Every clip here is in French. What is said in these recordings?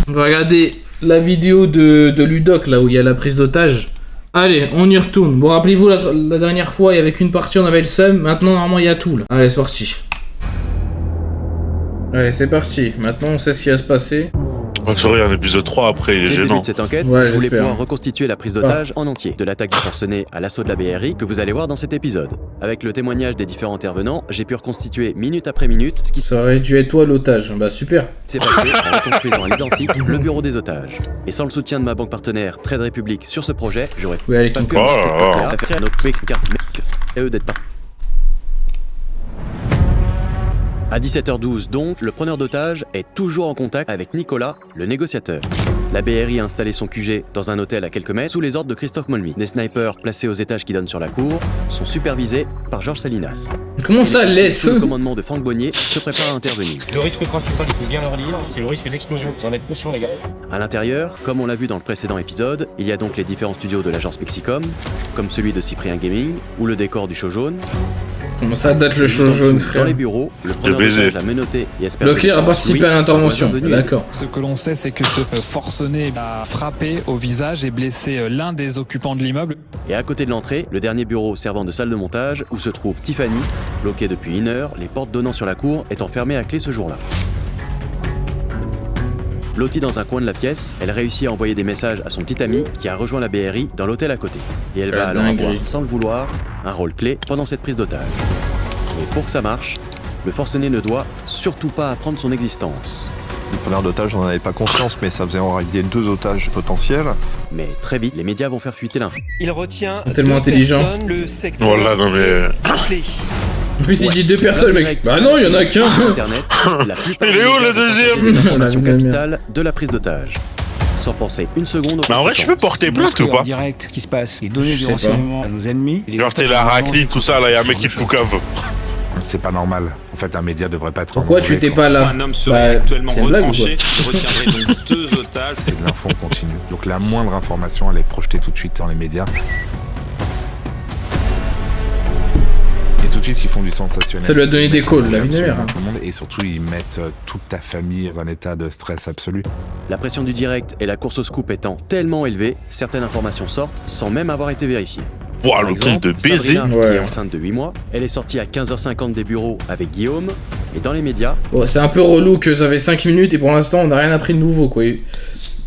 On va regarder la vidéo de Ludoc, là où il y a la prise d'otage. Allez, on y retourne. Bon, rappelez-vous, la dernière fois, il y avait qu'une partie, on avait le seum. Maintenant, normalement, il y a tout, là. Allez, c'est parti. Allez, c'est parti. Maintenant, on sait ce qui va se passer. On saurait un épisode 3 après, il est gênant. De cette enquête, Ouais, je voulais j'espère. pouvoir reconstituer la prise d'otage en entier, de l'attaque du forcené à l'assaut de la BRI que vous allez voir dans cet épisode. Avec le témoignage des différents intervenants, j'ai pu reconstituer minute après minute ce qui Ça aurait dû être toi l'otage. Bah, super. s'est passé en reconstruisant à l'identique le bureau des otages. Et sans le soutien de ma banque partenaire Trade Republic sur ce projet, j'aurais Oui, allez, pas ton pu corps. avoir cette carte-là, à faire notre quick carte et eux d'être pas. À 17h12 donc, le preneur d'otages est toujours en contact avec Nicolas, le négociateur. La BRI a installé son QG dans un hôtel à quelques mètres sous les ordres de Christophe Molmy. Des snipers placés aux étages qui donnent sur la cour sont supervisés par Georges Salinas. Comment ça laisse? Sous le commandement de Franck Bonnier se prépare à intervenir. Le risque principal, il faut bien leur dire, c'est le risque d'explosion. Vous en êtes conscients, les gars? À l'intérieur, comme on l'a vu dans le précédent épisode, il y a donc les différents studios de l'agence Mexicom, comme celui de Cyprien Gaming ou le décor du show jaune. Comment ça date le show jaune, Dans frère? les bureaux, le preneur baiser. d'otage a menotté et espère. Leclerc a participé à l'intervention. D'accord. Ce que l'on sait, c'est que ce forcené a frappé au visage et blessé l'un des occupants de l'immeuble. Et à côté de l'entrée, le dernier bureau servant de salle de montage où se trouve Tiffany, bloquée depuis 1 heure, les portes donnant sur la cour étant fermées à clé ce jour-là. Blottie dans un coin de la pièce, elle réussit à envoyer des messages à son petit ami qui a rejoint la BRI dans l'hôtel à côté. Et elle va alors avoir, sans le vouloir, un rôle clé pendant cette prise d'otage. Mais pour que ça marche, le forcené ne doit surtout pas apprendre son existence. Le preneur d'otages n'en avait pas conscience, mais ça faisait enrayer 2 otages potentiels. Mais très vite, les médias vont faire fuiter l'info. Il retient Tellement 2 intelligent. personnes, le secteur Voilà, non mais... clé. En plus, il dit 2 personnes, mec. Bah non, il y en a qu'un. Internet, la plupart Il est où, des le médias vont deuxième partager les informations On l'a vu, capitales de la prise d'otage. Sans penser une seconde aux Mais en vrai, je peux conséquences. porter plainte ou pas? direct qui se passe et donner Je du sais renseignement à nos ennemis. Genre t'es la raclée, tout ça, là, y'a un mec qui te poucave. C'est pas normal. En fait, un média devrait pas être. Pourquoi tu étais pas là? Un homme serait Bah, actuellement c'est une blague ou retranché. quoi? Il retiendrait donc 2 otages. C'est de l'info en continu. Donc la moindre information, elle est projetée tout de suite dans les médias. Et tout de suite, ils font du sensationnel. Ça lui a donné des calls, la vie de Absolument mère. tout le monde. Et surtout, ils mettent toute ta famille dans un état de stress absolu. La pression du direct et la course au scoop étant tellement élevée, certaines informations sortent sans même avoir été vérifiées. Ouah, Par le truc exemple, de baiser. Sabrina, Ouais. qui est enceinte de 8 mois, elle est sortie à 15h50 des bureaux avec Guillaume, et dans les médias, Bon, c'est un peu relou que ça fait 5 minutes et pour l'instant, on n'a rien appris de nouveau, quoi.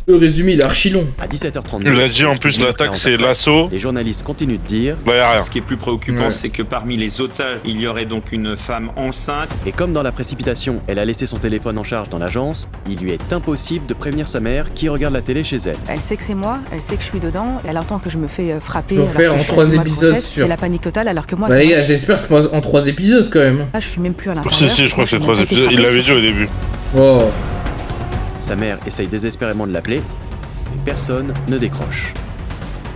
Le résumé, il est archi long. à 17h32... Il a dit en plus, l'attaque c'est l'assaut. Les journalistes continuent de dire, Là y'a rien. Ce qui est plus préoccupant, Ouais. c'est que parmi les otages, il y aurait donc une femme enceinte. et comme dans la précipitation, elle a laissé son téléphone en charge dans l'agence, il lui est impossible de prévenir sa mère qui regarde la télé chez elle. Elle sait que c'est moi, elle sait que je suis dedans, elle entend que je me fais frapper. Faut alors faire que en je suis 3 avec moi de épisodes grossesse. sur- C'est la panique totale alors que moi, Bah c'est les gars, j'espère que c'est pas en 3 épisodes quand même. je suis même plus à l'intérieur. Si, si, je crois que c'est 3 épisodes. Il l'avait dit au début. Oh. Sa mère essaye désespérément de l'appeler, mais personne ne décroche.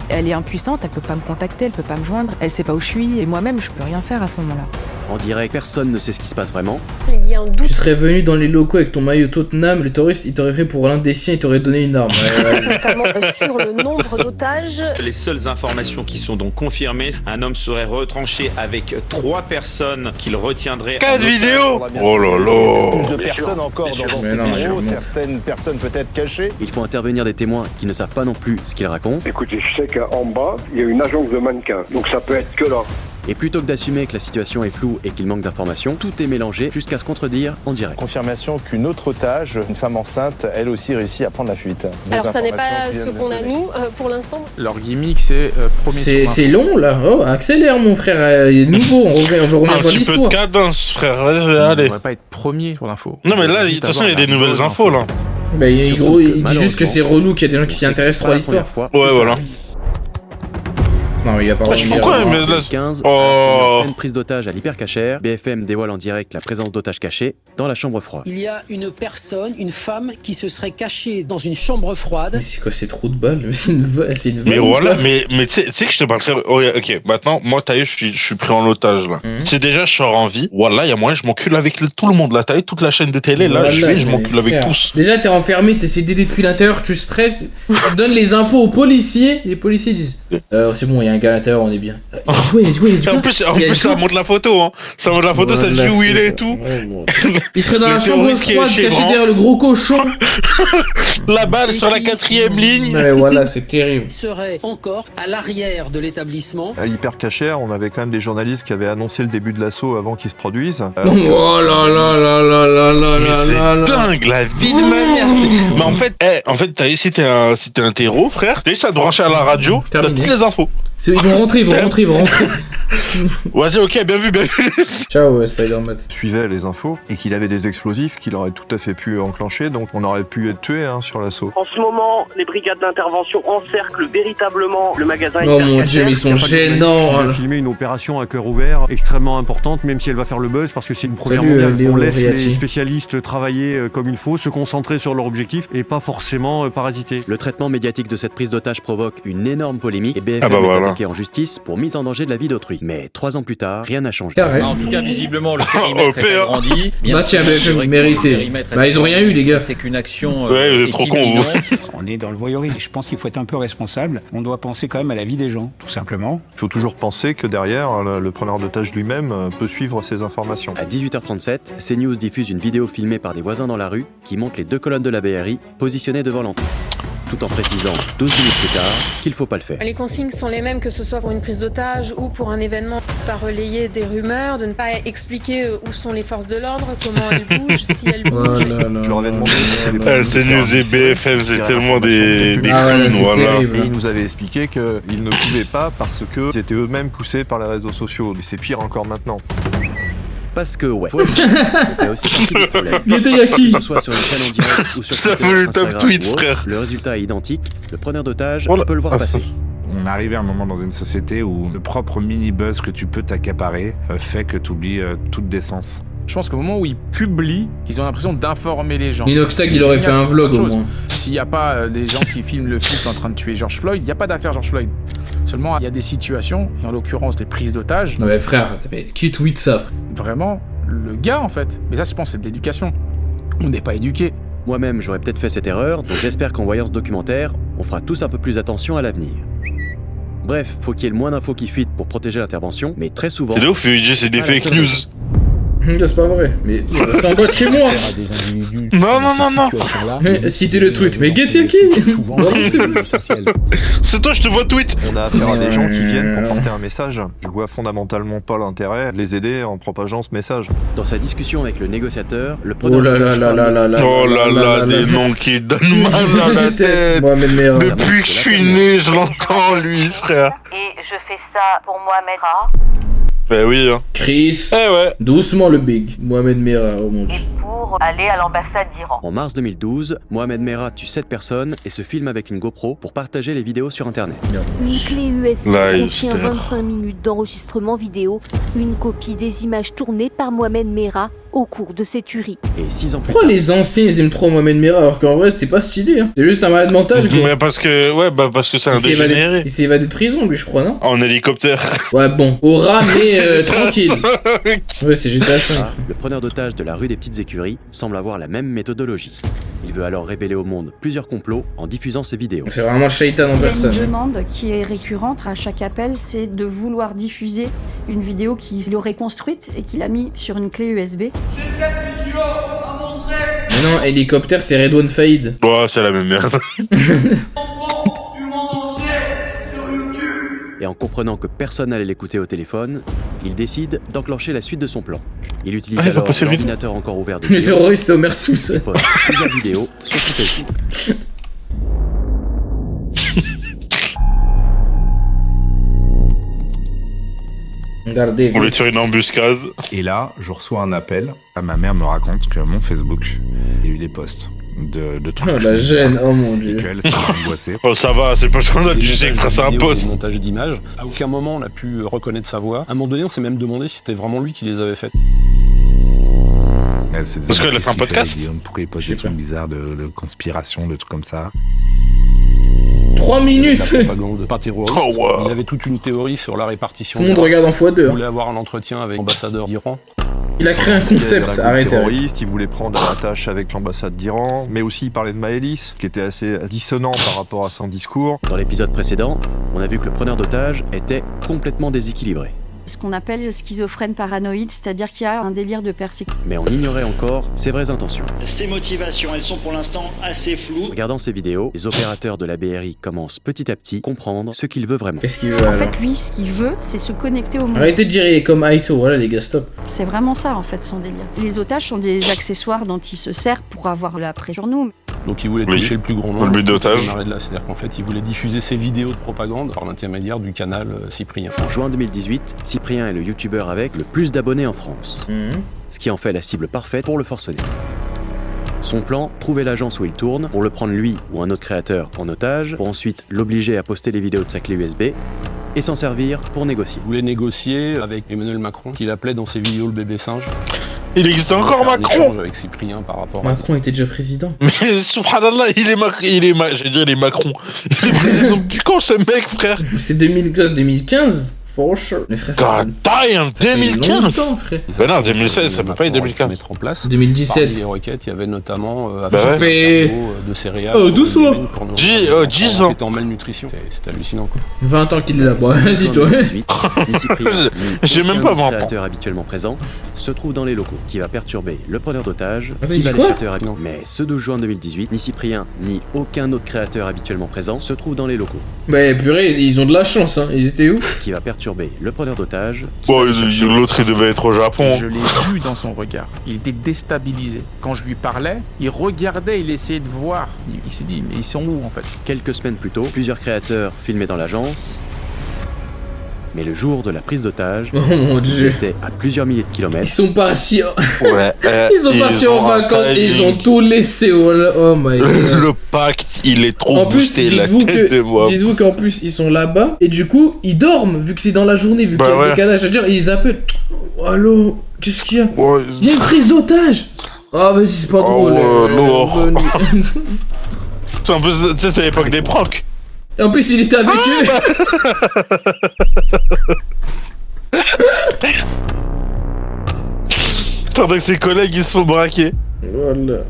Elle est impuissante, elle peut pas me contacter, elle peut pas me joindre, elle sait pas où je suis et moi-même je peux rien faire à ce moment-là. En direct, personne ne sait ce qui se passe vraiment. Il y a un doute. Tu serais venu dans les locaux avec ton maillot Tottenham, les terroristes, ils t'auraient pris pour l'un des siens, ils t'auraient donné une arme. Ouais, ouais. Notamment sur le nombre d'otages. Les seules informations qui sont donc confirmées, un homme serait retranché avec 3 personnes qu'il retiendrait. en 4 otage. vidéos. Oh là là. Plus de personnes encore dans Mais ces non, il bureaux, remonte. certaines personnes peut-être cachées. Il faut intervenir des témoins qui ne savent pas non plus ce qu'ils racontent. Écoutez, je sais qu'en bas, il y a une agence de mannequins, donc ça peut être que là. Et plutôt que d'assumer que la situation est floue et qu'il manque d'informations, tout est mélangé jusqu'à se contredire en direct. Confirmation qu'une autre otage, une femme enceinte, elle aussi réussit à prendre la fuite. Des Alors ça n'est pas informations qui ce viennent qu'on a de donner. nous pour l'instant. Leur gimmick, c'est C'est long là. Oh, accélère mon frère. Il est nouveau, on veut revenir Un dans petit peu de l'histoire. cadence, frère. Vas-y, On allez. devrait pas être premier sur l'info. Non, mais là, de toute façon, il y a des nouvelles infos là. Bah, il, Surtout gros, que, il dit juste que c'est malheureusement, relou qu'il y a des gens qui s'y on sait que intéressent c'est trop à pas la l'histoire. première fois Ouais, que ça voilà. arrive. Non, mais il y a pas Je sais vraiment. pourquoi, il y a- mais là. 15, Oh. pleine prise d'otage à l'hypercachère, BFM dévoile en direct la présence d'otages cachés dans la chambre froide. Il y a une personne, une femme qui se serait cachée dans une chambre froide. Mais c'est quoi ces trous de balles? C'est une Mais vanne, voilà, quoi. mais tu sais que je te parle sérieux. Oh, yeah, ok, maintenant, moi, t'as vu, je suis pris en otage là. Mhm. C'est déjà, je sors en vie. Voilà, il y a moyen, je m'encule avec tout le monde là. T'as vu toute la chaîne de télé là, Voilà, je mais m'encule avec frère, tous. Déjà, t'es enfermé, t'essaies d'aider depuis l'intérieur, tu stresses. Tu donnes les infos aux policiers. Les policiers disent c'est bon, il y y a un gars à l'intérieur, on est bien. Il a joué. En plus, ça montre la photo, hein. Ça montre la photo, ça dit où il est et tout. Il serait dans la chambre terroriste qui est 3, chez caché Bran. derrière le gros cochon. La balle sur la 4ème ligne. Ouais, voilà, c'est terrible. Il serait encore à l'arrière de l'établissement. À l'Hypercachère, on avait quand même des journalistes qui avaient annoncé le début de l'assaut avant qu'il se produise. Oh là là là là là là là C'est là là. dingue, la vie de ma mère. Mais en fait, t'as vu, c'était un terreau, frère. T'as vu, ça te branchait à la radio, t'as Terminé. toutes les infos. Ils vont rentrer. Ouais, c'est ok, bien vu. Ciao, Spider-Man. Suivait les infos et qu'il avait des explosifs qu'il aurait tout à fait pu enclencher, donc on aurait pu être tué sur l'assaut. En ce moment, les brigades d'intervention encerclent véritablement le magasin. Oh mon dieu, mais ils sont gênants. On a filmé une opération à cœur ouvert extrêmement importante, même si elle va faire le buzz parce que c'est une première mondiale. Léo On laisse Riati. les spécialistes travailler comme il faut, se concentrer sur leur objectif et pas forcément parasiter. Le traitement médiatique de cette prise d'otage provoque une énorme polémique et BFM Ah bah est voilà. attaqué en justice pour mise en danger de la vie d'autrui. Mais 3 ans plus tard, rien n'a changé. Carré. En tout cas, visiblement, le périmètre est PA. agrandi. Bah tiens, BFM mérité. Bah ils ont rien eu, les gars. C'est qu'une action Ouais, vous êtes trop cons, vous. On est dans le voyeurisme. Je pense qu'il faut être un peu responsable. On doit penser quand même à la vie des gens, tout simplement. Il faut toujours penser que derrière, le preneur d'otage lui-même peut suivre ces informations. À 18h37, CNews diffuse une vidéo filmée par des voisins dans la rue qui montre les 2 colonnes de la BRI positionnées devant l'entrée. Tout en précisant 12 minutes plus tard qu'il faut pas le faire. Les consignes sont les mêmes que ce soit pour une prise d'otage ou pour un événement. Pas relayer des rumeurs, de ne pas expliquer où sont les forces de l'ordre, comment elles bougent, si elles bougent. Je leur avais demandé si c'était pas C'est News et BFM, c'est tellement des voilà, clowns, c'est voilà. terrible. Et ils nous avaient expliqué qu'ils ne pouvaient pas parce qu'ils étaient eux-mêmes poussés par les réseaux sociaux. Et c'est pire encore maintenant. Parce que ouais, faut aussi, on fait aussi partie du problème. Il était Yaki. Que ce soit sur une chaîne en direct ou sur Ça Twitter, vaut le top Instagram tweet, ou autre, frère. le résultat est identique. Le preneur d'otage, Voilà. on peut le voir passer. On est arrivé à un moment dans une société où le propre mini-buzz que tu peux t'accaparer fait que tu oublies toute décence. Je pense qu'au moment où ils publient, ils ont l'impression d'informer les gens. Inoxtag, il aurait fait un vlog au moins. S'il n'y a pas des gens qui filment le flic en train de tuer George Floyd, il n'y a pas d'affaire George Floyd. Seulement, il y a des situations, et en l'occurrence des prises d'otages. Non mais frère, qui tweet ça, frère? Vraiment, le gars en fait. Mais ça, je pense, c'est de l'éducation. On n'est pas éduqué. Moi-même, j'aurais peut-être fait cette erreur, donc j'espère qu'en voyant ce documentaire, on fera tous un peu plus attention à l'avenir. Bref, faut qu'il y ait le moins d'infos qui fuitent pour protéger l'intervention, mais très souvent... C'est ouf, c'est des fake news. C'est pas vrai, mais c'est en bas de chez moi. Non. Citez le tweet, mais get Yaki. C'est toi, je te vois tweet. On a affaire à des gens qui viennent pour porter un message. Je vois fondamentalement pas l'intérêt de les aider en propageant ce message. Dans sa discussion avec le négociateur, le Oh là là là là là là. Oh là là, des noms qui donnent mal à la tête. Depuis que je suis né, je l'entends, lui, frère. Et je fais ça pour Mohamed Merah. Bah oui, hein. Chris, ouais. Doucement le big. Mohamed Merah, oh mon dieu. Pour aller à l'ambassade d'Iran. En mars 2012, Mohamed Merah tue 7 personnes et se filme avec une GoPro pour partager les vidéos sur internet. Une clé USB Livester. contient 25 minutes d'enregistrement vidéo, une copie des images tournées par Mohamed Merah au cours de ces tueries. Et 6 ans plus Pourquoi les anciens ils aiment trop Mohamed Merah alors qu'en vrai c'est pas stylé hein. C'est juste un malade mental quoi. Mais parce que c'est un Il s'est évadé- dégénéré. Il s'est évadé de prison lui je crois non. En hélicoptère. Ouais bon, au rat mais tranquille. Ouais c'est GTA 5. Le preneur d'otage de la rue des Petites Écuries semble avoir la même méthodologie. Il veut alors révéler au monde plusieurs complots en diffusant ses vidéos. C'est vraiment le shaitan en personne. Une demande qui est récurrente à chaque appel, c'est de vouloir diffuser une vidéo qu'il aurait construite et qu'il a mis sur une clé USB. Mais non, hélicoptère c'est Redouane Faïd. Ouais, c'est la même merde. Et en comprenant que personne n'allait l'écouter au téléphone, il décide d'enclencher la suite de son plan. Il utilise alors l'ordinateur encore ouvert de Le terroriste c'est Omer Sous. et poste plusieurs vidéos sur son Facebook. Regardez. On est sur une embuscade. Et là, je reçois un appel. Ma mère me raconte que mon Facebook, il y a eu des posts de trucs. Oh la gêne, oh mon dieu. Et qu'elle s'est angoissée. Oh ça va, c'est pas scandale, tu sais que frère, c'est un poste. Montage d'images. À aucun moment on a pu reconnaître sa voix. À un moment donné, on s'est même demandé si c'était vraiment lui qui les avait faites. Elle s'est dit, Parce qu'elle a fait un podcast. Pourquoi il poste des trucs bizarres de conspiration, de trucs comme ça. 3 minutes. La propagande pas terroriste. Oh, wow. Il avait toute une théorie sur la répartition. Tout le monde des regarde en races. x2. Il voulait avoir un entretien avec l'ambassadeur d'Iran. Il a créé un concept, arrêtez. Terroriste, il voulait prendre la tâche avec l'ambassade d'Iran, mais aussi il parlait de Maëlys, qui était assez dissonant par rapport à son discours. Dans l'épisode précédent, on a vu que le preneur d'otages était complètement déséquilibré. Ce qu'on appelle schizophrène paranoïde, c'est-à-dire qu'il y a un délire de persécution. Mais on ignorait encore ses vraies intentions. Ses motivations, elles sont pour l'instant assez floues. Regardant ces vidéos, les opérateurs de la BRI commencent petit à petit à comprendre ce qu'il veut vraiment. Qu'est-ce qu'il veut En fait, lui, ce qu'il veut, c'est se connecter au monde. Arrêtez de dire il est comme Aito, voilà les gars, stop. C'est vraiment ça, en fait, son délire. Les otages sont des accessoires dont il se sert pour avoir la pression sur nous. Donc il voulait toucher le plus grand nombre. Le but d'otage. C'est-à-dire qu'en fait, il voulait diffuser ses vidéos de propagande par l'intermédiaire du canal Cyprien. En juin 2018, Cyprien est le youtubeur avec le plus d'abonnés en France. Ce qui en fait la cible parfaite pour le forcener. Son plan, trouver l'agence où il tourne, pour le prendre lui ou un autre créateur en otage, pour ensuite l'obliger à poster les vidéos de sa clé USB, et s'en servir pour négocier. Il voulait négocier avec Emmanuel Macron, qu'il appelait dans ses vidéos le bébé singe. Il existe encore Macron avec Cyprien par rapport Macron était déjà président. Mais subhanallah, il est Macron. Il est président depuis quand ce mec, frère? C'est 2015 for sure. Les frères, God damn, 2015 longtemps, frère. Ben non, 2016, ça peut pas être 2015. Mettre en place. 2017. Les requêtes, il y avait notamment ça fait de céréales. doucement. 10 ans. Qui était en malnutrition. C'est hallucinant quoi. 20 ans qu'il est là. Bon, vas-y toi. J'ai même pas 20 ans. Le créateur habituellement présent se trouve dans les locaux, qui va perturber le preneur d'otages, mais ce 12 juin 2018, ni Cyprien, ni aucun autre créateur habituellement présent se trouve dans les locaux. Bah purée, ils ont de la chance, hein. Ils étaient où? Qui va perturber le preneur d'otages. Bon, l'autre il devait être au Japon. Je l'ai vu dans son regard. Il était déstabilisé. Quand je lui parlais, il regardait, il essayait de voir. Il s'est dit, mais ils sont où en fait? Quelques semaines plus tôt, plusieurs créateurs filmaient dans l'agence. Mais le jour de la prise d'otage, oh mon Dieu, c'était à plusieurs milliers de kilomètres. Ils sont partis. Ouais, ils sont partis en vacances et ils ont tout laissé. Oh my god. Le pacte, il est trop boosté, la tête de moi. Dites-vous qu'en plus ils sont là-bas et du coup ils dorment vu que c'est dans la journée, vu qu'il y a le décalage à dire, et ils appellent. Oh, allô, qu'est-ce qu'il y a? Il y a une prise d'otage. Ah vas-y, c'est pas drôle. Lourd. En plus, tu sais, c'est l'époque des pranks. Et en plus, il était avec eux. Pendant que ses collègues ils se sont braqués. Voilà.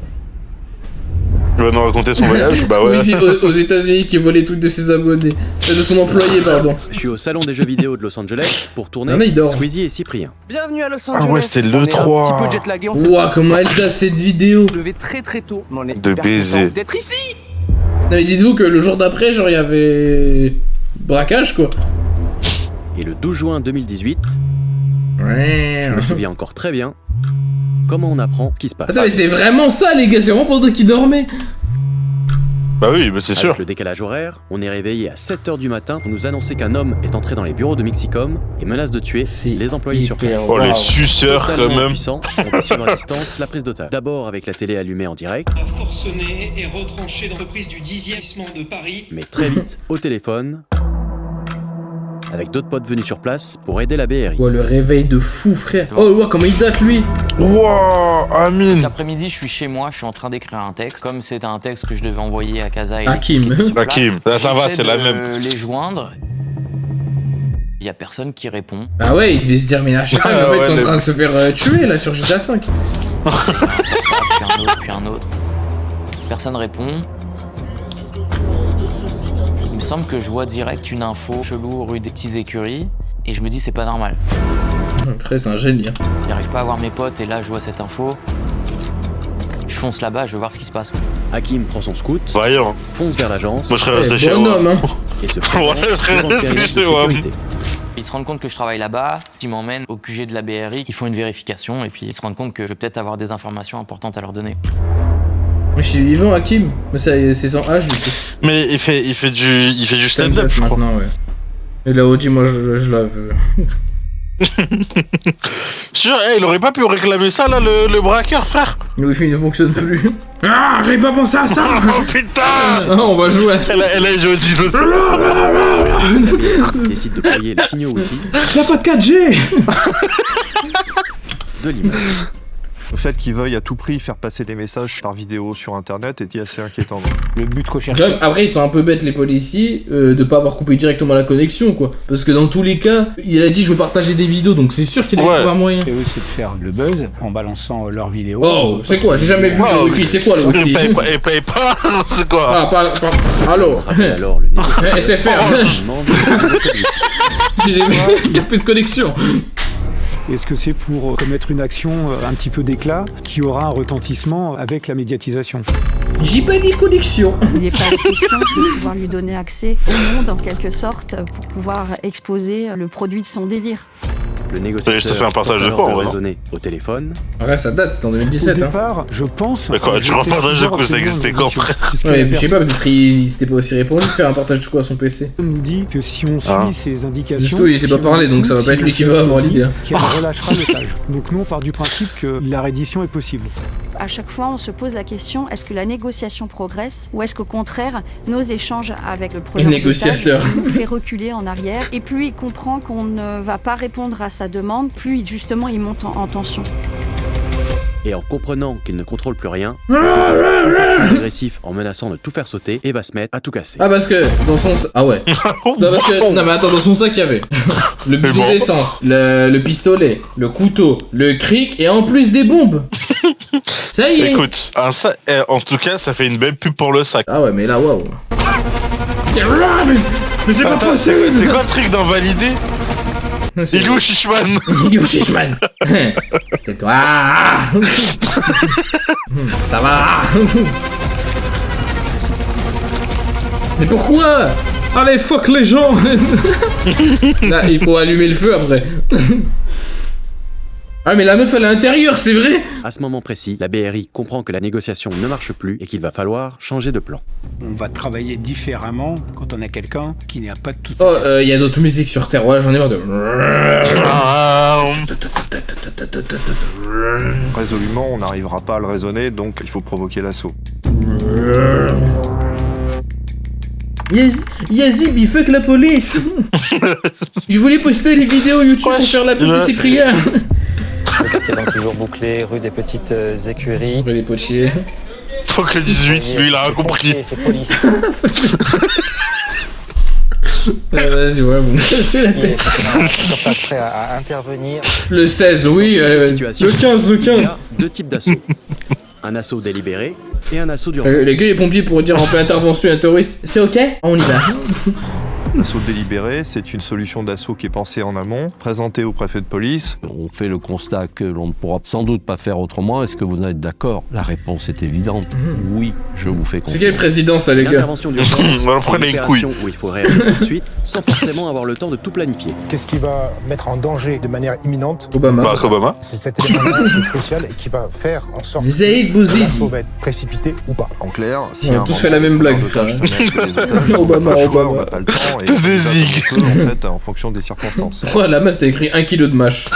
Il va nous raconter son voyage. Bah ouais. Ici, aux États-Unis qui volait toutes de ses abonnés. De son employé, pardon. Je suis au salon des jeux vidéo de Los Angeles pour tourner Squeezie et Cyprien. Bienvenue à Los Angeles. Ah ouais, c'était le 3. Un petit peu jetlagué. Ouah, comment elle date cette vidéo. Je levais très tôt. De baiser. D'être ici. Non mais dites-vous que le jour d'après, genre il y avait braquage quoi. Et le 12 juin 2018, je me souviens encore très bien comment on apprend ce qui se passe. Attends mais c'est vraiment ça les gars, c'est vraiment pendant qu'ils dormaient. Bah oui, mais c'est sûr. Avec le décalage horaire, on est réveillé à 7h du matin pour nous annoncer qu'un homme est entré dans les bureaux de Mixicom et menace de tuer les employés sur place. Oh les suceurs quand même. Puissant, on va suivre à distance la prise d'otage. D'abord avec la télé allumée en direct. Un forcené est retranché dans l'entreprise du 10e arrondissement de Paris. Mais très vite au téléphone. Avec d'autres potes venus sur place pour aider la BRI. Oh le réveil de fou frère. Oh ouais, comment il date lui. Wow, Amine. L'après-midi je suis chez moi, je suis en train d'écrire un texte. Comme c'était un texte que je devais envoyer à Casa et Hakim. Là ça va, c'est la même. Les joindre. Il y a personne qui répond. Ah ouais, il devait se dire mais en fait ils sont en train de se faire tuer là sur GTA 5. Puis un autre. Personne répond. Il me semble que je vois direct une info chelou rue des Petites Écuries et je me dis c'est pas normal. Après c'est un génie. Hein. J'arrive pas à voir mes potes et là je vois cette info. Je fonce là-bas, je veux voir ce qui se passe. Hakim prend son scout, voyons, fonce vers l'agence. Moi je serais resté chez moi. Hein. Et se présente devant le périmètre de sécurité. Ils se rendent compte que je travaille là-bas, ils m'emmènent au QG de la BRI, ils font une vérification et puis ils se rendent compte que je vais peut-être avoir des informations importantes à leur donner. Mais je suis vivant Hakim, mais c'est son âge du coup. Mais il fait du stand-up je crois. Maintenant ouais. Et la OG moi je la veux. Sûr, il aurait pas pu réclamer ça là le braqueur frère. Le wifi ne fonctionne plus. Ah j'avais pas pensé à ça. Oh putain. On va jouer à ça. Elle a joué au dinosaure. Il décide de payer les signaux wifi. Y'a pas de 4G. De l'image. Le fait qu'ils veuillent à tout prix faire passer des messages par vidéo sur internet est assez inquiétant. Le but recherché. Après, ils sont un peu bêtes les policiers de pas avoir coupé directement la connexion, quoi. Parce que dans tous les cas, il a dit je veux partager des vidéos, donc c'est sûr qu'il allait trouver un moyen. Et eux, c'est de faire le buzz en balançant leurs vidéos. Oh, c'est quoi? J'ai jamais vu le wifi, c'est quoi le wifi? Et paye pas, c'est quoi? Ah, pas. Allô? Alors, le SFR. J'ai plus de connexion. Est-ce que c'est pour commettre une action un petit peu d'éclat qui aura un retentissement avec la médiatisation? J'ai pas des connexions. Il n'est pas question de pouvoir lui donner accès au monde en quelque sorte pour pouvoir exposer le produit de son délire. Le négociateur je te fais un partage de quoi, raisonné au téléphone. Ouais, ça date, c'était en 2017. Au départ, je pense. Mais quoi, tu repartages de quoi, ça existait quand, frère? Ouais, je sais pas, peut-être il s'était pas aussi répondu de faire un partage de quoi à son PC. On nous dit que si on suit ses indications. Juste il sait pas parler, donc ça va pas être lui qui va avoir l'idée. Qu'elle relâchera l'otage. Donc nous, on part du principe que la reddition est possible. À chaque fois, on se pose la question, est-ce que la négociation progresse ou est-ce qu'au contraire, nos échanges avec le preneur négociateur nous fait reculer en arrière et plus il comprend qu'on ne va pas répondre à sa demande, plus justement il monte en tension. Et en comprenant qu'il ne contrôle plus rien, il est agressif en menaçant de tout faire sauter et va se mettre à tout casser. Ah parce que dans son ah ouais. Non parce que non mais attends, dans son sac il y avait le bidon d'essence, le pistolet, le couteau, le cric et en plus des bombes. Ça y est. Écoute, en tout cas ça fait une belle pub pour le sac. Ah ouais mais là waouh. Mais c'est pas possible. C'est quoi le truc d'en valider? Il est où Shishman? Il est où Shishman? Tais-toi. Ça va. Mais pourquoi? Allez, fuck les gens. Là, il faut allumer le feu après. Ah mais la meuf elle est à l'intérieur, c'est vrai? À ce moment précis, la BRI comprend que la négociation ne marche plus et qu'il va falloir changer de plan. On va travailler différemment quand on a quelqu'un qui n'a pas de toute Oh, il y a d'autres musiques sur Terre, ouais j'en ai marre de... Résolument, on n'arrivera pas à le raisonner, donc il faut provoquer l'assaut. Yazib, il fuck la police. Je voulais poster les vidéos YouTube pour faire la pub de Cyprien. Le quartier donc toujours bouclé, rue des Petites Écuries. Rue des Potiers. Faut que le 18, lui il a rien compris. Vas-y, ouais, vous me cassez la tête. Sur place prêt à intervenir. Le 16, oui, le 15, le 15. Il y a deux types d'assauts. Un assaut délibéré et un assaut d'urgence. Les gars, les pompiers pourraient dire en pleine intervention un terroriste, c'est ok? On y va. L'assaut délibéré, c'est une solution d'assaut qui est pensée en amont, présentée au préfet de police. On fait le constat que l'on ne pourra sans doute pas faire autrement. Est-ce que vous êtes d'accord? La réponse est évidente. Oui, je vous fais confiance. C'est quelle présidence, ça, les gars? L'intervention d'urgence, c'est une opération où il faut réagir tout de suite, sans forcément avoir le temps de tout planifier. Qu'est-ce qui va mettre en danger de manière imminente Obama. Barack Obama. C'est cet élément-là qui est crucial et qui va faire en sorte que Zaïd Bouzid l'assaut va être précipité ou pas. En clair, si on a tous fait la même blague, frère. Obama, on n'a pas le temps et tous des zigs. En fait, en fonction des circonstances. Oh, la masse, t'as écrit 1 kilo de mâche.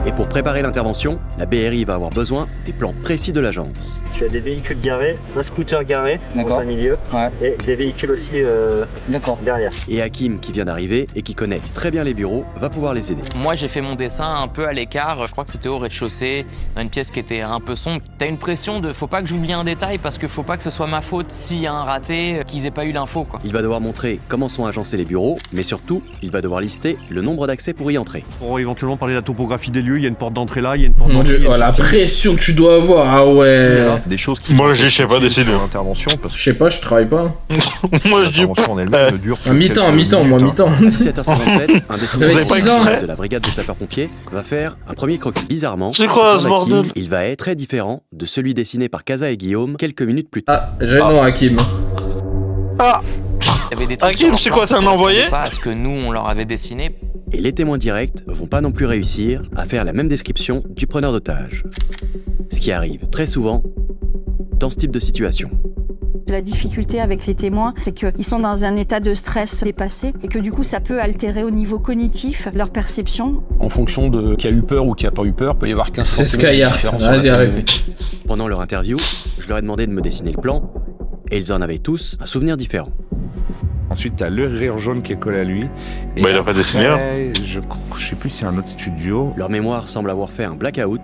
Et pour préparer l'intervention, la BRI va avoir besoin des plans précis de l'agence. Tu as des véhicules garés, un scooter garé en plein milieu, et des véhicules aussi derrière. Et Hakim, qui vient d'arriver et qui connaît très bien les bureaux, va pouvoir les aider. Moi j'ai fait mon dessin un peu à l'écart, je crois que c'était au rez-de-chaussée, dans une pièce qui était un peu sombre. T'as une pression de faut pas que j'oublie un détail parce que faut pas que ce soit ma faute s'il y a un raté, qu'ils aient pas eu l'info quoi. Il va devoir montrer comment sont agencés les bureaux, mais surtout, il va devoir lister le nombre d'accès pour y entrer. On va éventuellement parler de la topographie des lieux, il y a une porte d'entrée là, il y a une porte d'entrée. Oh la pression que tu dois avoir, ah ouais. Des choses qui moi je sais pas décider. L'intervention parce que je sais pas, je travaille pas. Moi je dis l'intervention en elle-même ne dure que mi-temps, moi mi-temps. À 17h57, un des de la brigade des sapeurs-pompiers va faire un premier croquis. Bizarrement, c'est quoi ce bordel? Il va être très différent de celui dessiné par Casa et Guillaume quelques minutes plus tard. Ah, gênant Hakim. Ah, Il y avait des trucs Hakim, c'est quoi, t'as un envoyé? pas à ce que nous on leur avait dessiné. Et les témoins directs vont pas non plus réussir à faire la même description du preneur d'otage. Ce qui arrive très souvent dans ce type de situation. La difficulté avec les témoins, c'est qu'ils sont dans un état de stress dépassé et que du coup ça peut altérer au niveau cognitif leur perception. En fonction de qui a eu peur ou qui a pas eu peur, peut y avoir 15 c'est cm de différence. Vas-y, arrêtez. Pendant leur interview, je leur ai demandé de me dessiner le plan et ils en avaient tous un souvenir différent. Ensuite, t'as le rire jaune qui est collé à lui. Et il a pas dessiné, hein. Je sais plus si c'est un autre studio. Leur mémoire semble avoir fait un blackout.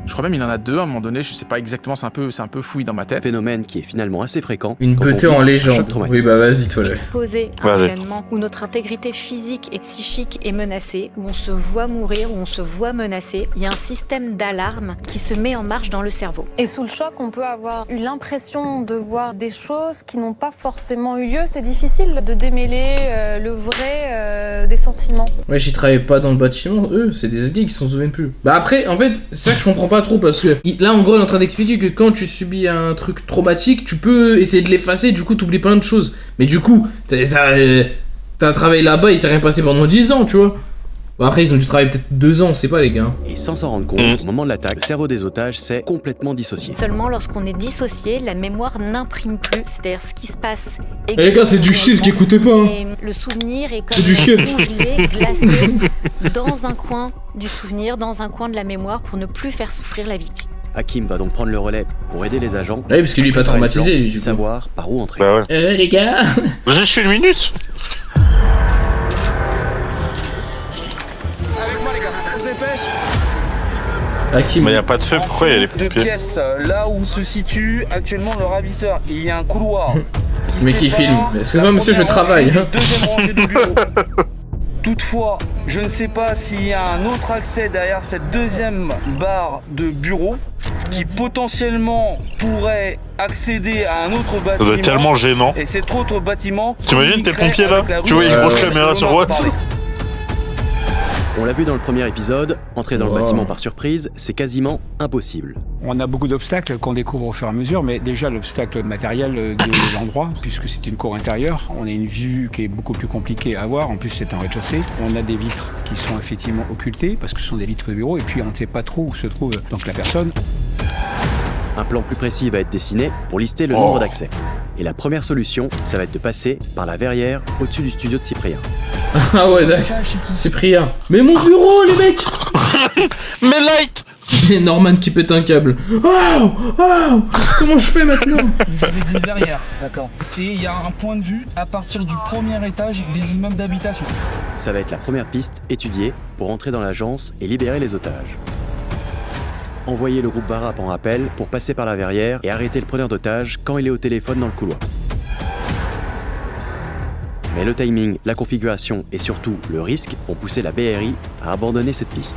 Je crois même il en a 2 à un moment donné, je sais pas exactement, c'est un peu fouillis dans ma tête. Phénomène qui est finalement assez fréquent. Une petée en légende. Oui, bah vas-y, toi là. Exposé à un événement où notre intégrité physique et psychique est menacée, où on se voit mourir, où on se voit menacé, il y a un système d'alarme qui se met en marche dans le cerveau. Et sous le choc, on peut avoir eu l'impression de voir des choses qui n'ont pas forcément eu lieu. C'est difficile de démêler le vrai des sentiments. Ouais, j'y travaillais pas dans le bâtiment. Eux, c'est des gays qui s'en souviennent plus. Bah après, en fait, c'est ça que je comprends pas trop parce que là, en gros, il est en train d'expliquer que quand tu subis un truc traumatique, tu peux essayer de l'effacer. Du coup, t'oublies plein de choses. Mais du coup, t'as travaillé là-bas, il s'est rien passé pendant 10 ans, tu vois. Bon, après, ils ont dû travailler peut-être 2 ans, on sait pas, les gars. Et sans s'en rendre compte, au moment de l'attaque, le cerveau des otages s'est complètement dissocié. Seulement lorsqu'on est dissocié, la mémoire n'imprime plus, c'est-à-dire ce qui se passe. Eh les gars, c'est du shit, qui écoutez pas. Hein. Et le souvenir est comme congelé, glacé dans un coin du souvenir, dans un coin de la mémoire pour ne plus faire souffrir la victime. Hakim va donc prendre le relais pour aider les agents. Oui, parce qu'il lui est pas traumatisé, lui, du coup. Savoir par où entrer. Bah ouais. Les gars. J'ai juste une minute. Hakim. Mais y a pas de feu, pourquoi il y a les pompiers ? 2 pièces, là où se situe actuellement le ravisseur, il y a un couloir. Mais qui filme. Excuse-moi, monsieur, je travaille. Deuxième rangée de bureau. Toutefois, je ne sais pas s'il y a un autre accès derrière cette deuxième barre de bureau qui potentiellement pourrait accéder à un autre bâtiment. Ça doit être tellement gênant. Et cet autre bâtiment. T'imagines tes pompiers là ? Tu vois, une grosse caméra sur Watt. On l'a vu dans le premier épisode, entrer dans le bâtiment par surprise, c'est quasiment impossible. On a beaucoup d'obstacles qu'on découvre au fur et à mesure, mais déjà l'obstacle matériel de l'endroit, puisque c'est une cour intérieure, on a une vue qui est beaucoup plus compliquée à voir, en plus c'est un rez-de-chaussée, on a des vitres qui sont effectivement occultées, parce que ce sont des vitres de bureau, et puis on ne sait pas trop où se trouve donc la personne. Un plan plus précis va être dessiné pour lister le nombre d'accès. Et la première solution, ça va être de passer par la verrière au-dessus du studio de Cyprien. Ah ouais, d'accord. Cyprien. Mais mon bureau, les mecs. Mais light. Et Norman qui pète un câble. Oh, comment je fais maintenant? Vous avez des verrières, d'accord. Et il y a un point de vue à partir du premier étage des immeubles d'habitation. Ça va être la première piste étudiée pour entrer dans l'agence et libérer les otages. Envoyer le groupe Varap en rappel pour passer par la verrière et arrêter le preneur d'otages quand il est au téléphone dans le couloir. Mais le timing, la configuration et surtout le risque vont pousser la BRI à abandonner cette piste.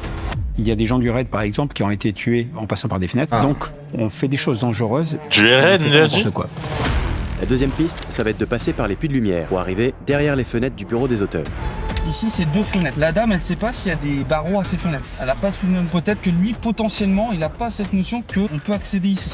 Il y a des gens du RAID par exemple qui ont été tués en passant par des fenêtres, donc on fait des choses dangereuses. Du RAID, n'importe quoi. La deuxième piste, ça va être de passer par les puits de lumière pour arriver derrière les fenêtres du bureau des auteurs. Ici, c'est 2 fenêtres. La dame, elle sait pas s'il y a des barreaux à ces fenêtres. Elle a pas souvenir. Peut-être que lui, potentiellement, il a pas cette notion qu'on peut accéder ici.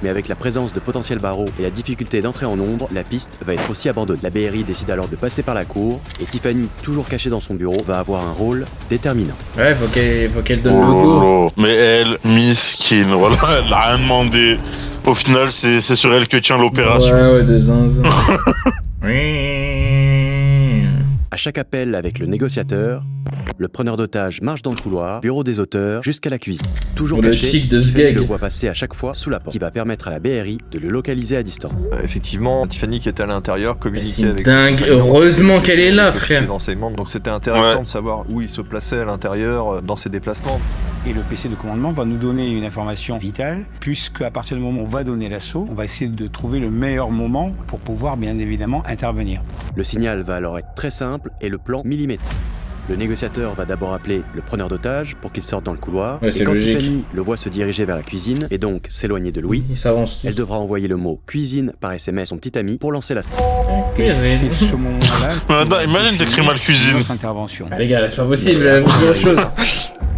Mais avec la présence de potentiels barreaux et la difficulté d'entrer en ombre, la piste va être aussi abandonnée. La BRI décide alors de passer par la cour et Tiffany, toujours cachée dans son bureau, va avoir un rôle déterminant. Ouais, faut qu'elle donne le go. Mais elle, Miskin, voilà, elle a rien demandé. Au final, c'est sur elle que tient l'opération. Ouais, des zinzins. À chaque appel avec le négociateur, le preneur d'otages marche dans le couloir, bureau des auteurs, jusqu'à la cuisine. Toujours caché, Tiffany le voit passer à chaque fois sous la porte, qui va permettre à la BRI de le localiser à distance. Effectivement, Tiffany qui était à l'intérieur communiquait avec... C'est dingue, heureusement qu'elle est là, frère. Donc c'était intéressant de savoir où il se plaçait à l'intérieur dans ses déplacements. Et le PC de commandement va nous donner une information vitale, puisque à partir du moment où on va donner l'assaut, on va essayer de trouver le meilleur moment pour pouvoir bien évidemment intervenir. Le signal va alors être très simple et le plan millimétrique. Le négociateur va d'abord appeler le preneur d'otages pour qu'il sorte dans le couloir. Ouais, et quand logique. Tiffany le voit se diriger vers la cuisine et donc s'éloigner de Louis, elle devra envoyer le mot cuisine par SMS à son petit ami pour lancer la... Et c'est ce moment-là... Imagine t'écris mal cuisine. Intervention. Les gars, là, c'est pas possible, vous dire autre chose.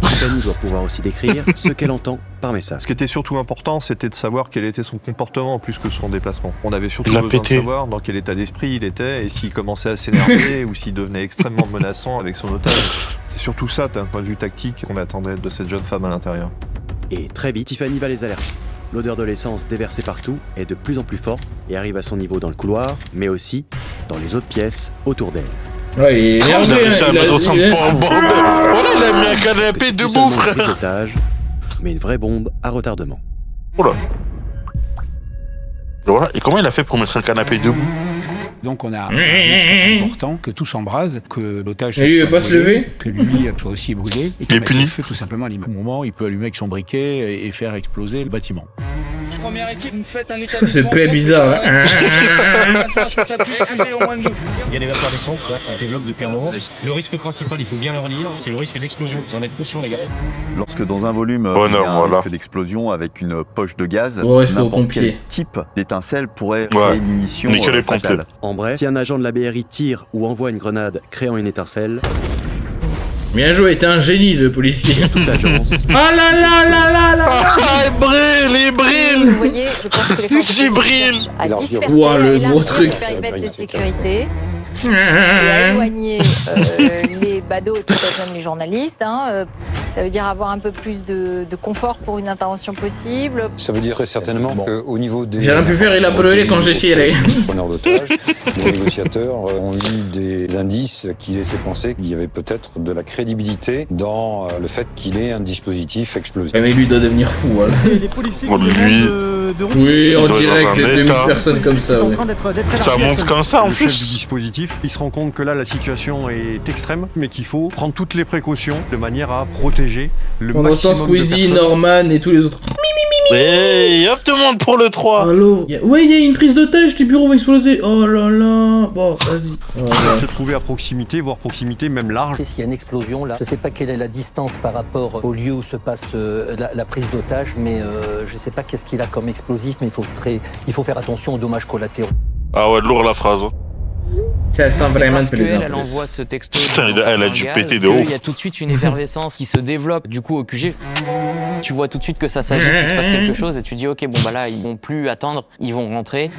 Tiffany doit pouvoir aussi décrire ce qu'elle entend par message. Ce qui était surtout important, c'était de savoir quel était son comportement plus que son déplacement. On avait surtout besoin de savoir dans quel état d'esprit il était et s'il commençait à s'énerver ou s'il devenait extrêmement menaçant avec son otage. C'est surtout ça, d'un point de vue tactique, qu'on attendait de cette jeune femme à l'intérieur. Et très vite, Tiffany va les alerter. L'odeur de l'essence déversée partout est de plus en plus forte et arrive à son niveau dans le couloir, mais aussi dans les autres pièces autour d'elle. Ouais, il est énervé, Voilà, il a mis un canapé debout, frère. Étage, mais une vraie bombe à retardement. Oula. Voilà, et comment il a fait pour mettre un canapé debout? Donc on a un risque important que tout s'embrase, que l'otage il va pas se lever, que lui soit aussi brûlé et qu'il mette le feu tout simplement à l'immeuble. Au moment, il peut allumer avec son briquet et faire exploser le bâtiment. Première équipe, vous faites un établissement. C'est paix bizarre. Hein. Il y a des vapeurs d'essence là, qui se développent depuis un moment. Le risque principal, il faut bien le redire, c'est le risque d'explosion. Vous en êtes conscients, les gars. Lorsque dans un volume, il y a un risque d'explosion avec une poche de gaz, n'importe quel type d'étincelle pourrait créer une ignition fatale. En bref, si un agent de la BRI tire ou envoie une grenade créant une étincelle... Bien joué, t'es un génie le policier. Toute l'agence. Ah là là là là là. Ah, il brille. Vous voyez, je pense que les forces de police cherchent à disperser, wow, le gros truc. le périmètre de sécurité et à éloigner les badauds et peut-être même les journalistes. Ça veut dire avoir un peu plus de confort pour une intervention possible. Ça veut dire très certainement qu'au niveau des... J'ai rien pu faire, il a brûlé quand j'ai tiré. Les preneurs d'otages, les négociateurs ont eu des indices qui laissaient penser qu'il y avait peut-être de la crédibilité dans le fait qu'il ait un dispositif explosif. Mais lui doit devenir fou. Voilà. Les policiers de route, oui, en direct, les 2000 personnes comme ça. Ouais. Ça monte comme ça en le plus. Chef du dispositif, il se rend compte que là la situation est extrême, mais qu'il faut prendre toutes les précautions de manière à protéger le maximum de personnes. Squeezie, Norman et tous les autres. Et hop, tout le monde pour le 3. Allô. Ouais, il y a une prise d'otage, tes bureaux vont exploser. Oh là là. Bon, vas-y. Se trouver à proximité, voire proximité même large. S'il y a une explosion là, je sais pas quelle est la distance par rapport au lieu où se passe la prise d'otage, mais je sais pas qu'est-ce qu'il a comme explosif, mais il faut faire attention aux dommages collatéraux. Ah ouais, lourd la phrase. Ça sent vraiment plaisant. Elle envoie ce texto. Putain, elle a dû péter de ouf. Il y a tout de suite une effervescence qui se développe du coup au QG. Tu vois tout de suite que ça s'agite, qu'il se passe quelque chose et tu dis ok, bon bah là ils vont plus attendre, ils vont rentrer.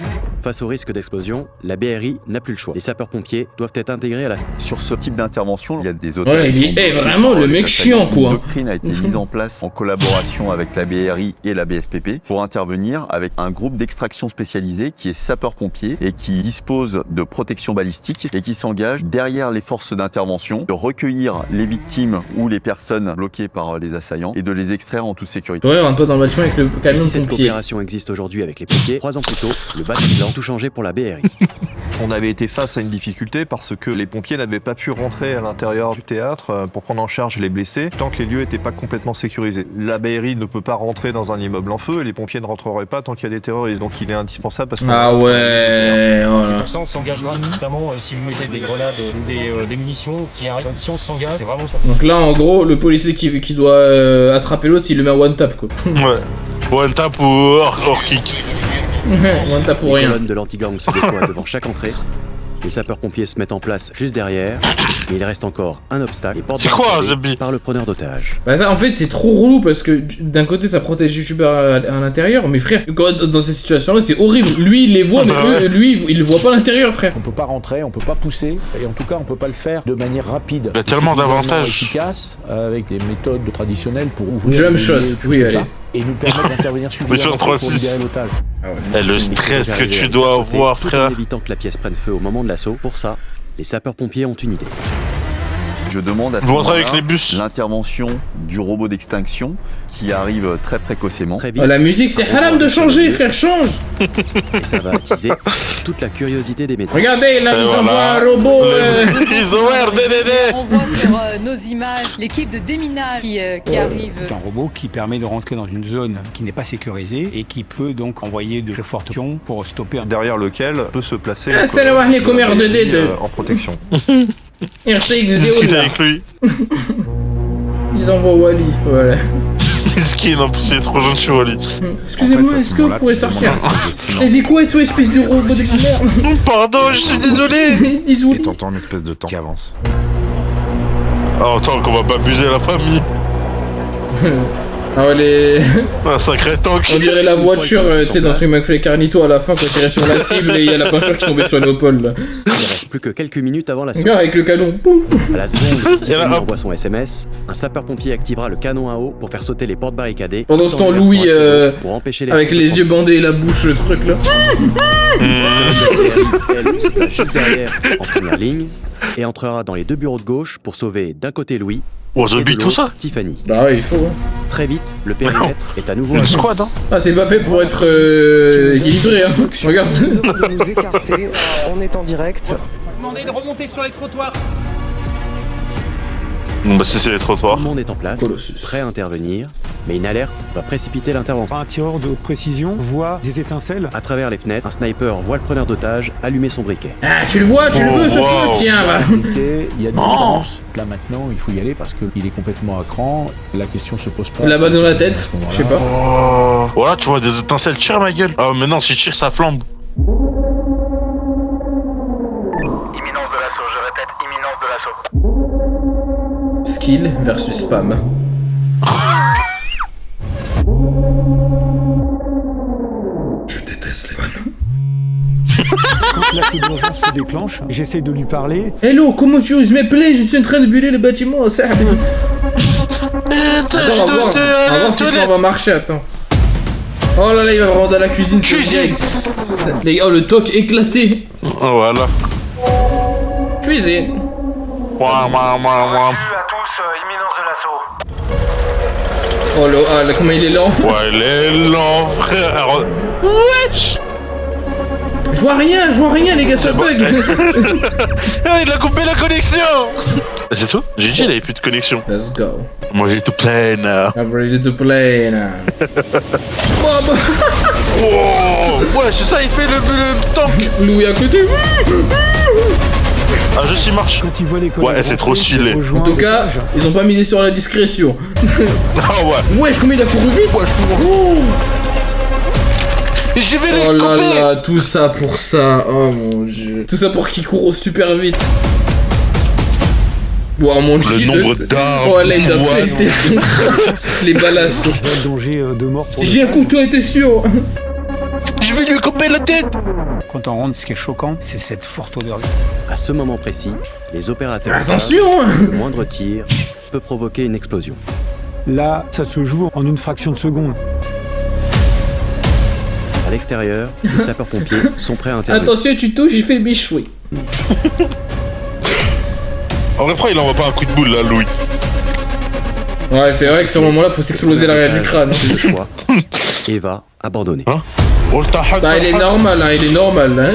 Face au risque d'explosion, la BRI n'a plus le choix. Les sapeurs-pompiers doivent être intégrés à la... Sur ce type d'intervention, il y a des otages. Ouais, il est vraiment le mec chiant quoi. Une doctrine a été mise en place en collaboration avec la BRI et la BSPP pour intervenir avec un groupe d'extraction spécialisé qui est sapeurs-pompiers et qui dispose de protection balistique et qui s'engage derrière les forces d'intervention de recueillir les victimes ou les personnes bloquées par les assaillants et de les extraire en toute sécurité. Ouais, un peu dans le bâtiment avec le camion de pompiers. Si cette coopération existe aujourd'hui avec les pompiers, 3 ans plus tôt, le bâtiment a tout changé pour la BRI. On avait été face à une difficulté parce que les pompiers n'avaient pas pu rentrer à l'intérieur du théâtre pour prendre en charge les blessés tant que les lieux n'étaient pas complètement sécurisés. La BRI ne peut pas rentrer dans un immeuble en feu et les pompiers ne rentreraient pas tant qu'il y a des terroristes. Donc il est indispensable parce que... Ah ouais. C'est pour ça qu'on s'engagera notamment si vous mettez des grenades ou des munitions qui arrivent. Donc si on s'engage, c'est vraiment... Donc là en gros le policier qui doit attraper l'autre, il le met à one tap quoi. Ouais. One tap ou hors kick. One tap ou rien. Les colonnes de l'anti-gang se déploient devant chaque entrée. Les sapeurs-pompiers se mettent en place juste derrière, mais il reste encore un obstacle, les portes barricadées par le preneur d'otages. Bah ça en fait c'est trop relou parce que d'un côté ça protège les youtubeurs à l'intérieur, mais frère, dans cette situation là c'est horrible. Lui il les voit mais lui il le voit pas à l'intérieur frère. On peut pas rentrer, on peut pas pousser, et en tout cas on peut pas le faire de manière rapide. Il y a tellement d'avantages. Efficace, avec des méthodes traditionnelles pour ouvrir... Jump shot, oui allez. Et nous permettre d'intervenir suffisamment pour libérer l'otage. Et le stress que tu dois avoir, frère. En évitant que la pièce prenne feu au moment de l'assaut, pour ça, les sapeurs-pompiers ont une idée. Je demande à ce moment-là l'intervention du robot d'extinction qui arrive très précocement. Très vite, la musique c'est haram de changer frère, change. Et ça va attiser toute la curiosité des médias. Regardez là ils envoient un robot. Ils ont RDDD. On voit sur nos images l'équipe de déminage qui arrive. C'est un robot qui permet de rentrer dans une zone qui n'est pas sécurisée et qui peut donc envoyer de fortes actions pour stopper un... Derrière lequel peut se placer en protection. RCXD avec lui. Ils envoient Wally, voilà. Skin en plus, il est trop gentil Wally. Excusez-moi, est-ce que vous pourrez sortir? T'as dit quoi et toi, espèce de robot de merde? Pardon, je suis désolé. Et t'entends une espèce de temps qui avance. Oh, attends, qu'on va pas abuser la famille. Ah ouais, les... Un sacré tank. On dirait la voiture, tu sais, dans le McFly et Carnito à la fin, quand il tirait sur la cible et il y a la peinture qui tombait sur Léopold là. Il reste plus que quelques minutes avant la Regarde avec le canon. À la seconde, il envoie son SMS, un sapeur-pompier activera le canon à eau pour faire sauter les portes barricadées. Pendant ce temps, Louis, avec les yeux bandés et la bouche, le truc là. Elle se place juste derrière, en première ligne, et entrera dans les 2 bureaux de gauche pour sauver d'un côté Louis Oh, The Big, tout ça Tiffany. Bah ouais, il faut. Hein. Très vite, le périmètre est à nouveau... Le squad, hein. Ah, c'est pas fait pour être équilibré, hein. Regarde. De nous écarter, on est en direct. Demandez de remonter sur les trottoirs. Bon bah si c'est les trottoirs. Tout le monde est en place, prêt à intervenir, mais une alerte va précipiter l'intervention. Un tireur de précision voit des étincelles. À travers les fenêtres, un sniper voit le preneur d'otage allumer son briquet. Ah, tu le vois, tu le veux, ce feu, tiens, va. Il y a de l'essence. Là maintenant, il faut y aller parce qu'il est complètement à cran. La question se pose pas. La balle dans la tête, je sais pas. Oh. Voilà, tu vois des étincelles, tire ma gueule. Ah mais non, si tu tires, ça flambe. Imminence de l'assaut, je répète, imminence de l'assaut. Skill versus spam. Je déteste les vannes. Quand l'assaut d'urgence se déclenche, j'essaie de lui parler. Hello, comment tu oses m'appeler? Je suis en train de buller le bâtiment, ça. Attends, on va voir si on va marcher, attends. Oh là là, il va vraiment dans la cuisine. Les gars, oh, le toc éclaté. Voilà. Cuisine. À tous, imminence de l'assaut. Oh là, comment il est lent. Ouais, il est lent, frère. Wesh. Je vois rien, les gars, ça bug. Il a coupé la connexion. C'est tout? J'ai dit, il avait plus de connexion. Let's go. Moi, j'ai tout play now. I'm ready to play now. Oh, ouais, c'est ça, il fait le tank. Louis à côté. Ah, juste il marche. Ouais, c'est trop stylé. En tout cas, ils ont pas misé sur la discrétion. Ah ouais. Wesh, comment il a couru vite. Ouais, je vais les oh là là, tout ça pour ça. Oh mon dieu. Tout ça pour qu'il court super vite. Wow, mon dieu. Le nombre d'armes. Oh là, il a pété. Les balasses. Danger de mort pour j'ai un couteau, t'es sûr? Je vais lui couper la tête. Quand on rentre, ce qui est choquant, c'est cette forte odeur. À ce moment précis, les opérateurs attention, le moindre tir peut provoquer une explosion. Là, ça se joue en une fraction de seconde. À l'extérieur, les sapeurs-pompiers sont prêts à intervenir. Attention, tu touches, j'ai fait le bichoui. En vrai, il envoie pas un coup de boule là, Louis. Ouais, c'est vrai que ce moment-là, faut s'exploser l'arrière du crâne. Eva abandonnée. Hein? Bah, il est normal, hein, il est normal, hein.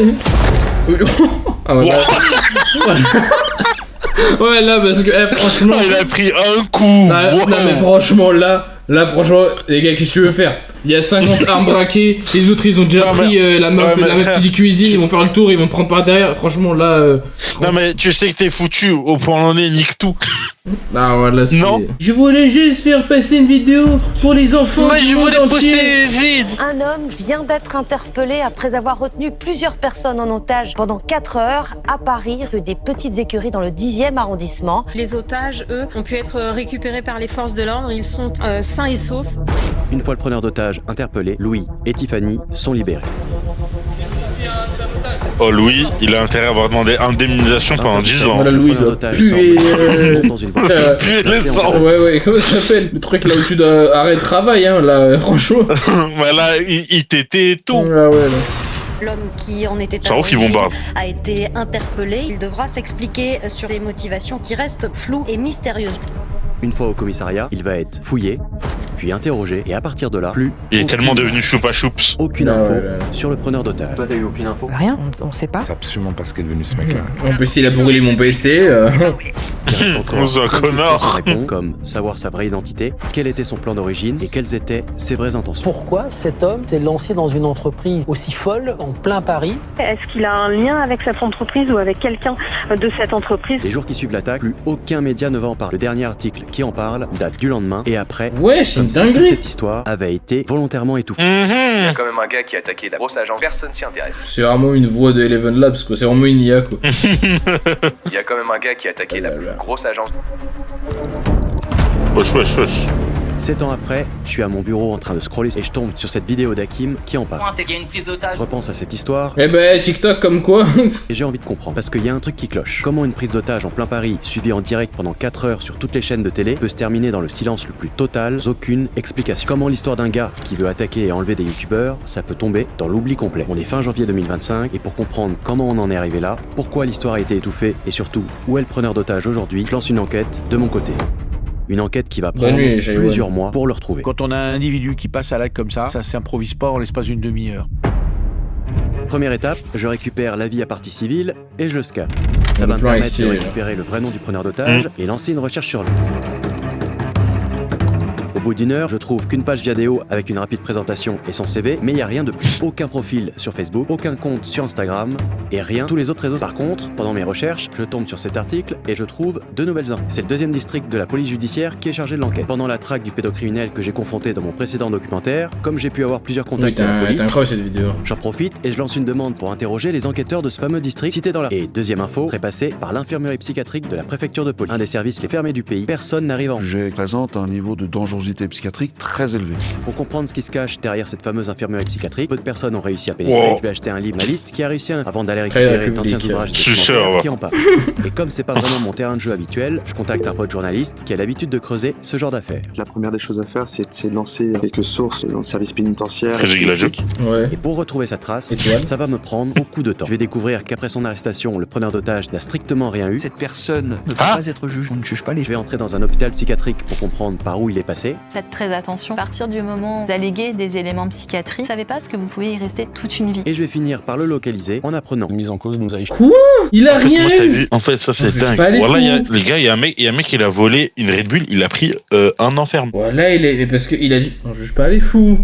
Ah, voilà. Ouais, là, parce que, franchement. Il a pris un coup. Bah, wow. Non, mais franchement, là, franchement, les gars, qu'est-ce que tu veux faire? Il y a 50 armes braquées, les autres, ils ont déjà pris la meuf qui dit cuisine, ils vont faire le tour, ils vont prendre par derrière. Franchement, là. Non, mais tu sais que t'es foutu, au point où on en est, nique tout. Ah, voilà, c'est. Non. Je voulais juste faire passer une vidéo pour les enfants du monde entier. Un homme vient d'être interpellé après avoir retenu plusieurs personnes en otage pendant 4 heures à Paris, rue des Petites Écuries, dans le 10e arrondissement. Les otages, eux, ont pu être récupérés par les forces de l'ordre. Ils sont sains et saufs. Une fois le preneur d'otage interpellé, Louis et Tiffany sont libérés. Oh, Louis, il a intérêt à avoir demandé indemnisation pendant 10 ans. Voilà, Louis doit puer. Puer l'essence. Ouais, comment ça s'appelle? Le truc là où tu dois arrêter le travail, hein, là, franchement. Bah là, il t'était et tout. Ah ouais, là. L'homme qui en était a été interpellé. Il devra s'expliquer sur ses motivations qui restent floues et mystérieuses. Une fois au commissariat, il va être fouillé, puis interrogé, et à partir de là, il est tellement devenu choupa choups. Aucune info sur le preneur d'otage. Toi, t'as eu aucune info? Rien, on sait pas. C'est absolument pas ce qu'est devenu ce mec-là. En plus, il a brûlé mon PC. C'est encore un connard. Comme savoir sa vraie identité, quel était son plan d'origine et quelles étaient ses vraies intentions. Pourquoi cet homme s'est lancé dans une entreprise aussi folle en plein Paris? Est-ce qu'il a un lien avec cette entreprise ou avec quelqu'un de cette entreprise? Les jours qui suivent l'attaque, plus aucun média ne va en parler. Le dernier article qui en parle date du lendemain et après. Ouais, c'est une dinguerie. Toute cette histoire avait été volontairement étouffée. Il y a quand même un gars qui a attaqué la grosse agence, personne s'y intéresse. C'est vraiment une voix de Eleven Labs, quoi. C'est vraiment une IA, quoi. Il y a quand même un gars qui a attaqué la plus grosse agence. Wesh. 7 ans après, je suis à mon bureau en train de scroller et je tombe sur cette vidéo d'Hakim qui en parle. Il y a une prise d'otage. Je repense à cette histoire. Eh ben, TikTok comme quoi. Et j'ai envie de comprendre. Parce qu'il y a un truc qui cloche. Comment une prise d'otage en plein Paris, suivie en direct pendant 4 heures sur toutes les chaînes de télé, peut se terminer dans le silence le plus total, sans aucune explication. Comment l'histoire d'un gars qui veut attaquer et enlever des youtubeurs, ça peut tomber dans l'oubli complet. On est fin janvier 2025 et pour comprendre comment on en est arrivé là, pourquoi l'histoire a été étouffée et surtout où est le preneur d'otage aujourd'hui, je lance une enquête de mon côté. Une enquête qui va prendre plusieurs mois pour le retrouver. Quand on a un individu qui passe à l'acte comme ça s'improvise pas en l'espace d'une demi-heure. Première étape, je récupère l'avis à partie civile et je le scanne. Ça va me permettre de récupérer le vrai nom du preneur d'otage et lancer une recherche sur lui. Au bout d'une heure, je trouve qu'une page Viadeo avec une rapide présentation et son CV, mais il n'y a rien de plus. Aucun profil sur Facebook, aucun compte sur Instagram, et rien tous les autres réseaux. Par contre, pendant mes recherches, je tombe sur cet article et je trouve 2 nouvelles infos. C'est le 2e district de la police judiciaire qui est chargé de l'enquête. Pendant la traque du pédocriminel que j'ai confronté dans mon précédent documentaire, comme j'ai pu avoir plusieurs contacts avec la police, j'en profite et je lance une demande pour interroger les enquêteurs de ce fameux district cité dans la... Et deuxième info, trépassé par l'infirmerie psychiatrique de la préfecture de police. Un des services les fermés du pays. Personne n'arrive en... Je présente un niveau de dangerosité psychiatrique très élevé. Pour comprendre ce qui se cache derrière cette fameuse infirmerie psychiatrique, peu de personnes ont réussi à pénétrer. Je vais acheter un livre, ma liste, qui a réussi avant d'aller récupérer d'anciens ouvrages qui en parlent. Et comme c'est pas vraiment mon terrain de jeu habituel, je contacte un pote journaliste qui a l'habitude de creuser ce genre d'affaires. La première des choses à faire, c'est de lancer quelques sources dans le service pénitentiaire. Et pour retrouver sa trace, ça va me prendre beaucoup de temps. Je vais découvrir qu'après son arrestation, le preneur d'otage n'a strictement rien eu. Cette personne ne peut pas être juge, on ne juge pas les... Je vais entrer dans un hôpital psychiatrique pour comprendre par où il est passé. Faites très attention. À partir du moment où vous alléguez des éléments psychiatriques, vous savez pas ce que vous pouvez y rester toute une vie. Et je vais finir par le localiser en apprenant. Mise en cause nous a... Quoi? Il a rien eu. En fait, ça c'est dingue. Voilà, les gars, il y a un mec, il a volé une Red Bull, il a pris un an ferme. Voilà, il est... Parce qu'il a dit, on juge pas les fous.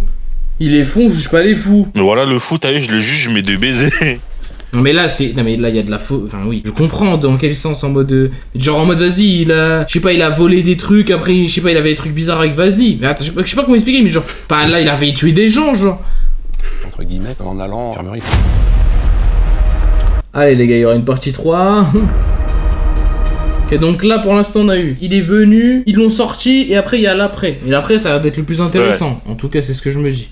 Il est fou, on juge pas les fous. Mais voilà, le fou, t'as vu, je le juge, je mets 2 baisers. Non mais là c'est... Non mais là il y a de la faute... Enfin oui, je comprends dans quel sens, en mode... Genre en mode vas-y, il a... Je sais pas, il a volé des trucs, après je sais pas, il avait des trucs bizarres avec vas-y. Mais attends, je sais pas comment expliquer, mais genre... Bah là il avait tué des gens, genre. Entre guillemets, en allant en infirmerie. Allez les gars, il y aura une partie 3. Ok, donc là pour l'instant on a eu... Il est venu, ils l'ont sorti, et après il y a l'après. Et l'après ça va être le plus intéressant. En tout cas c'est ce que je me dis.